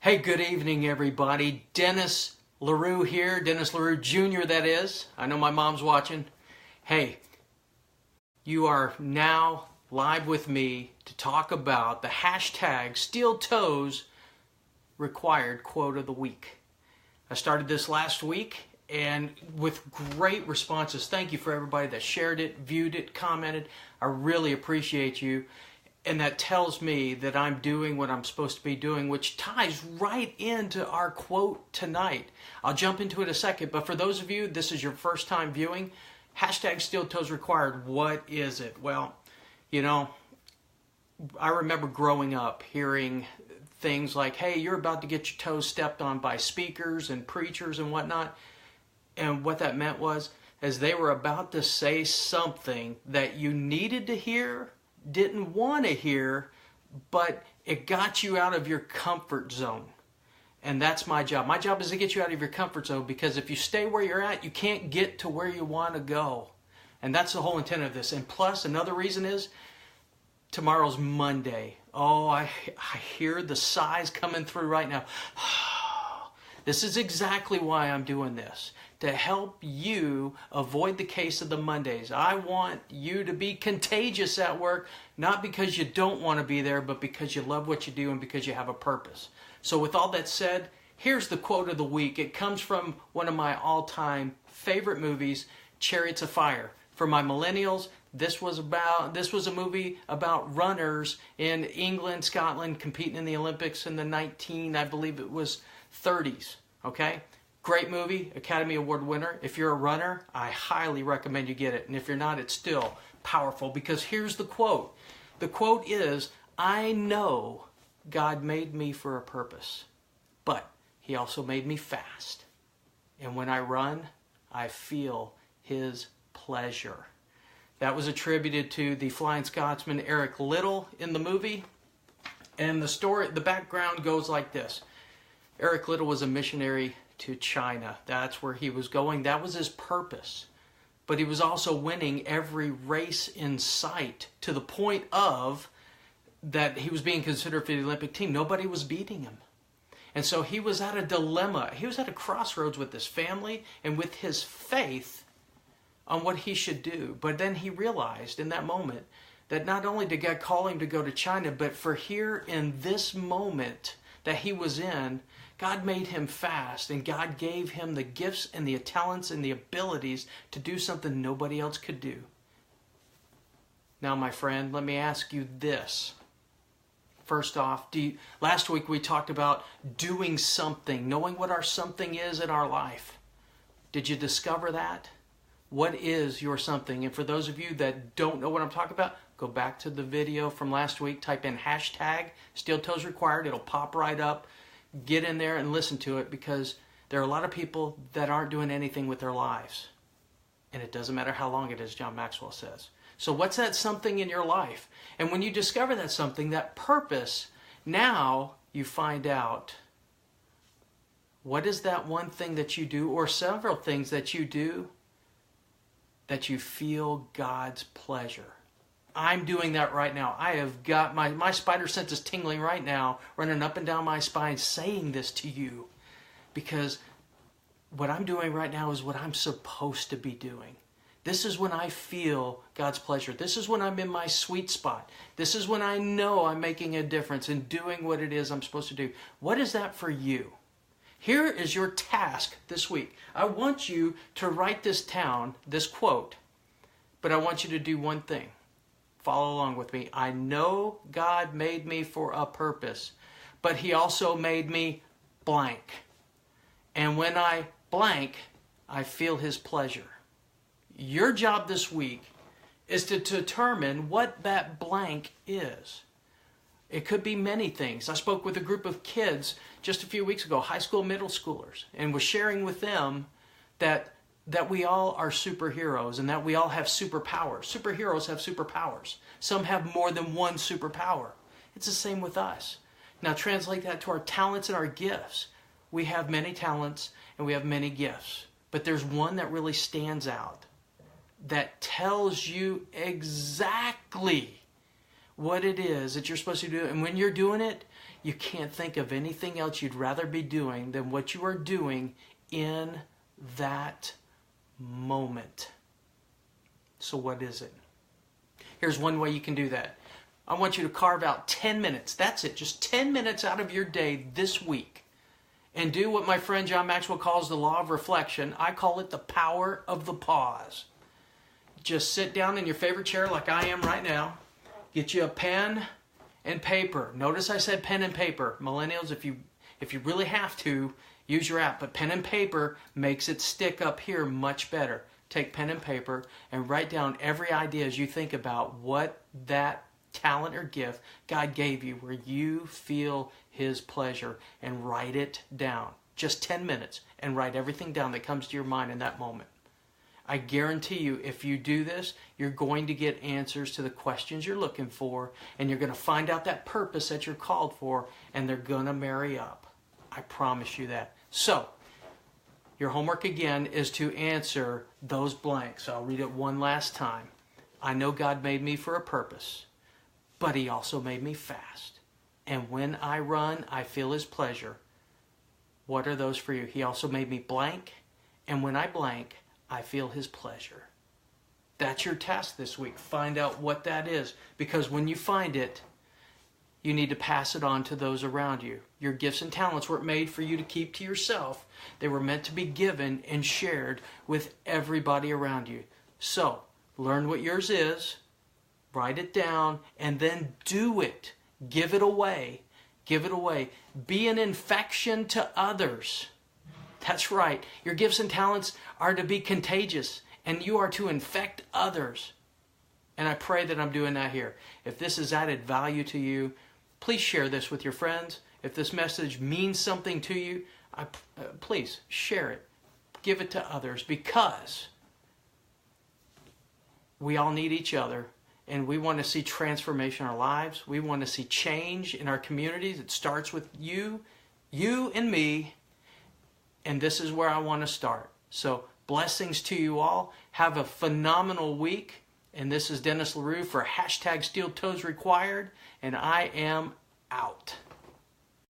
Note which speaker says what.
Speaker 1: Hey, good evening, everybody. Dennis LaRue here. Dennis LaRue Jr., that is. I know my mom's watching. Hey, you are now live with me to talk about the hashtag steeltoesrequired quote of the week. I started this last week and with great responses. Thank you for everybody that shared it, viewed it, commented. I really appreciate you. And that tells me that I'm doing what I'm supposed to be doing, which ties right into our quote tonight. I'll jump into it in a second, but for those of you, this is your first time viewing, hashtag steeltoesrequired, what is it? Well, you know, I remember growing up hearing things like, hey, you're about to get your toes stepped on by speakers and preachers and whatnot. And what that meant was, as they were about to say something that you needed to hear, didn't want to hear, but it got you out of your comfort zone. And that's my job. My job is to get you out of your comfort zone, because if you stay where you're at, you can't get to where you want to go. And that's the whole intent of this. And plus, another reason is tomorrow's Monday. Oh, I hear the sighs coming through right now. This is exactly why I'm doing this, to help you avoid the case of the Mondays. I want you to be contagious at work, not because you don't want to be there, but because you love what you do and because you have a purpose. So with all that said, here's the quote of the week. It comes from one of my all-time favorite movies, Chariots of Fire. For my millennials, this was a movie about runners in England, Scotland, competing in the Olympics in the I believe it was 30s. Okay? Great movie, Academy Award winner. If you're a runner, I highly recommend you get it. And if you're not, it's still powerful, because here's the quote. The quote is, I know God made me for a purpose, but He also made me fast. And when I run, I feel His pleasure. That was attributed to the Flying Scotsman Eric Liddell in the movie. And the background goes like this. Eric Liddell was a missionary to China. That's where he was going. That was his purpose. But he was also winning every race in sight, to the point of that he was being considered for the Olympic team. Nobody was beating him. And so he was at a dilemma. He was at a crossroads with his family and with his faith on what he should do. But then he realized in that moment that not only did God call him to go to China, but for here in this moment that he was in, God made him fast, and God gave him the gifts and the talents and the abilities to do something nobody else could do. Now, my friend, let me ask you this. First off, last week we talked about doing something, knowing what our something is in our life. Did you discover that? What is your something? And for those of you that don't know what I'm talking about, go back to the video from last week, type in hashtag steeltoesrequired. It'll pop right up. Get in there and listen to it, because there are a lot of people that aren't doing anything with their lives. And it doesn't matter how long it is, John Maxwell says. So what's that something in your life? And when you discover that something, that purpose, now you find out, what is that one thing that you do, or several things that you do, that you feel God's pleasure? I'm doing that right now. I have got my spider sense is tingling right now, running up and down my spine, saying this to you, because what I'm doing right now is what I'm supposed to be doing. This is when I feel God's pleasure. This is when I'm in my sweet spot. This is when I know I'm making a difference in doing what it is I'm supposed to do. What is that for you? Here is your task this week. I want you to write this down, this quote, but I want you to do one thing. Follow along with me. I know God made me for a purpose, but He also made me blank. And when I blank, I feel His pleasure. Your job this week is to determine what that blank is. It could be many things. I spoke with a group of kids just a few weeks ago, high school, middle schoolers, and was sharing with them that we all are superheroes and that we all have superpowers. Superheroes have superpowers. Some have more than one superpower. It's the same with us. Now translate that to our talents and our gifts. We have many talents and we have many gifts, but there's one that really stands out, that tells you exactly what it is that you're supposed to do. And when you're doing it, You can't think of anything else you'd rather be doing than what you are doing in that moment. So what is it? Here's one way you can do that. I want you to carve out 10 minutes. That's it. Just 10 minutes out of your day this week. And do what my friend John Maxwell calls the law of reflection. I call it the power of the pause. Just sit down in your favorite chair like I am right now. Get you a pen and paper. Notice I said pen and paper. Millennials, if you really have to, use your app. But pen and paper makes it stick up here much better. Take pen and paper and write down every idea as you think about what that talent or gift God gave you where you feel His pleasure, and write it down. Just 10 minutes and write everything down that comes to your mind in that moment. I guarantee you, if you do this, you're going to get answers to the questions you're looking for, and you're going to find out that purpose that you're called for, and they're going to marry up. I promise you that. So, your homework again is to answer those blanks. I'll read it one last time. I know God made me for a purpose, but He also made me fast. And when I run, I feel His pleasure. What are those for you? He also made me blank, and when I blank, I feel His pleasure. That's your task this week. Find out what that is, because when you find it, you need to pass it on to those around you. Your gifts and talents weren't made for you to keep to yourself. They were meant to be given and shared with everybody around you. So, learn what yours is, write it down, and then do it. Give it away. Give it away. Be an infection to others. That's right. Your gifts and talents are to be contagious, and you are to infect others. And I pray that I'm doing that here. If this has added value to you, please share this with your friends. If this message means something to you, please share it. Give it to others, because we all need each other, and we want to see transformation in our lives. We want to see change in our communities. It starts with you and me, and this is where I want to start. So blessings to you all. Have a phenomenal week. And this is Dennis LaRue for #SteelToesRequired, and I am out.